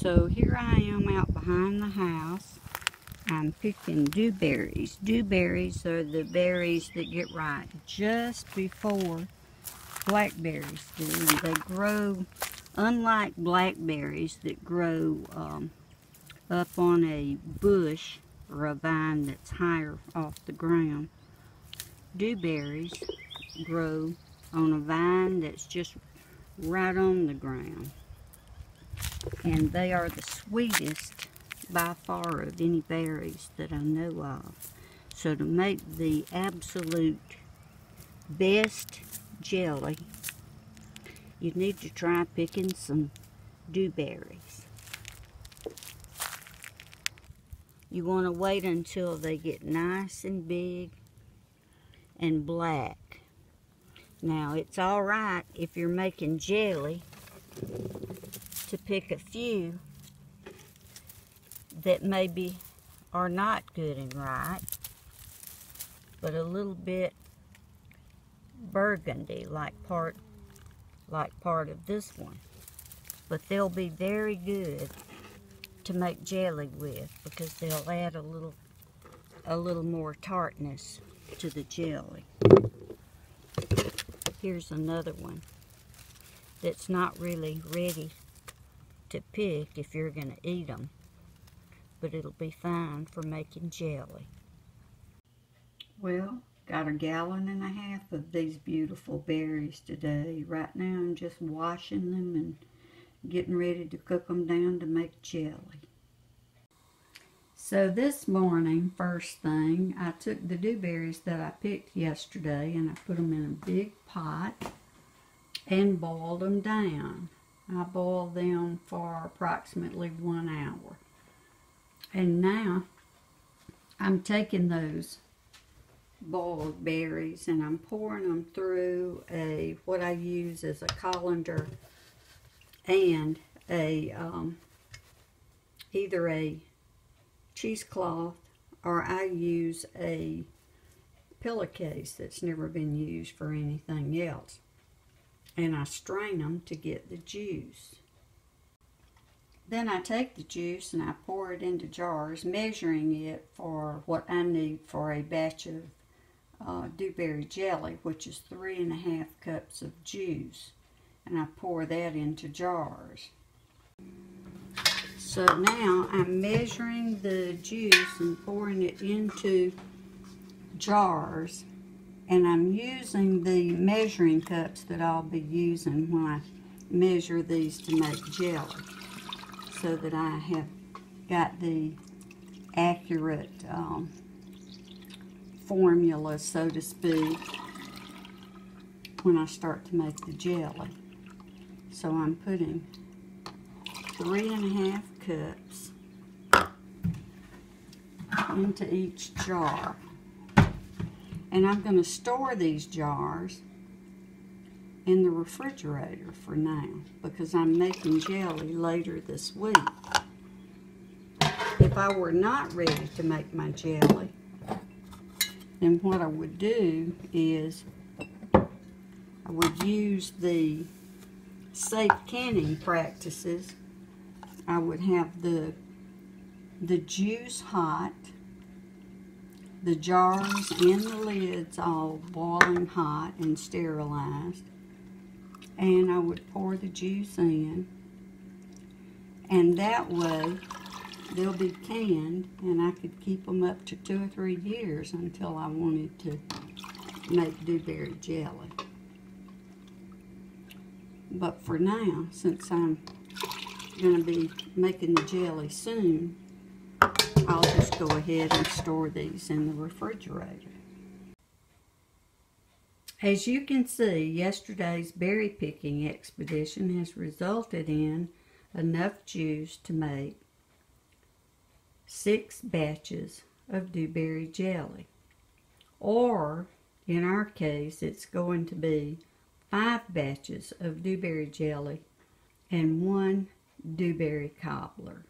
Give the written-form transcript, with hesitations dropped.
So here I am out behind the house. I'm picking dewberries. Dewberries are the berries that get ripe just before blackberries do. And they grow, unlike blackberries that grow up on a bush or a vine that's higher off the ground. Dewberries grow on a vine that's just right on the ground. And they are the sweetest by far of any berries that I know of. So to make the absolute best jelly, you need to try picking some dewberries. You want to wait until they get nice and big and black. Now it's alright if you're making jelly to pick a few that maybe are not good and ripe, but a little bit burgundy, like part of this one. But they'll be very good to make jelly with because they'll add a little more tartness to the jelly. Here's another one that's not really ready to pick if you're going to eat them, but it'll be fine for making jelly. Well, got 1.5 gallons of these beautiful berries today. Right now I'm just washing them and getting ready to cook them down to make jelly. So this morning, first thing, I took the dewberries that I picked yesterday and I put them in a big pot and boiled them down. I boiled them for approximately 1 hour. And now I'm taking those boiled berries and I'm pouring them through what I use as a colander and either a cheesecloth, or I use a pillowcase that's never been used for anything else. And I strain them to get the juice. Then I take the juice and I pour it into jars, measuring it for what I need for a batch of dewberry jelly, which is 3.5 cups of juice. And I pour that into jars. So now I'm measuring the juice and pouring it into jars. And I'm using the measuring cups that I'll be using when I measure these to make jelly, so that I have got the accurate formula, so to speak, when I start to make the jelly. So I'm putting 3.5 cups into each jar. And I'm going to store these jars in the refrigerator for now because I'm making jelly later this week. If I were not ready to make my jelly, then what I would do is I would use the safe canning practices. I would have the juice hot, the jars and the lids all boiling hot and sterilized, and I would pour the juice in, and that way they'll be canned and I could keep them up to 2 or 3 years until I wanted to make dewberry jelly. But for now, since I'm going to be making the jelly soon, I'll just go ahead and store these in the refrigerator. As you can see, yesterday's berry picking expedition has resulted in enough juice to make 6 batches of dewberry jelly. Or, in our case, it's going to be 5 batches of dewberry jelly and 1 dewberry cobbler.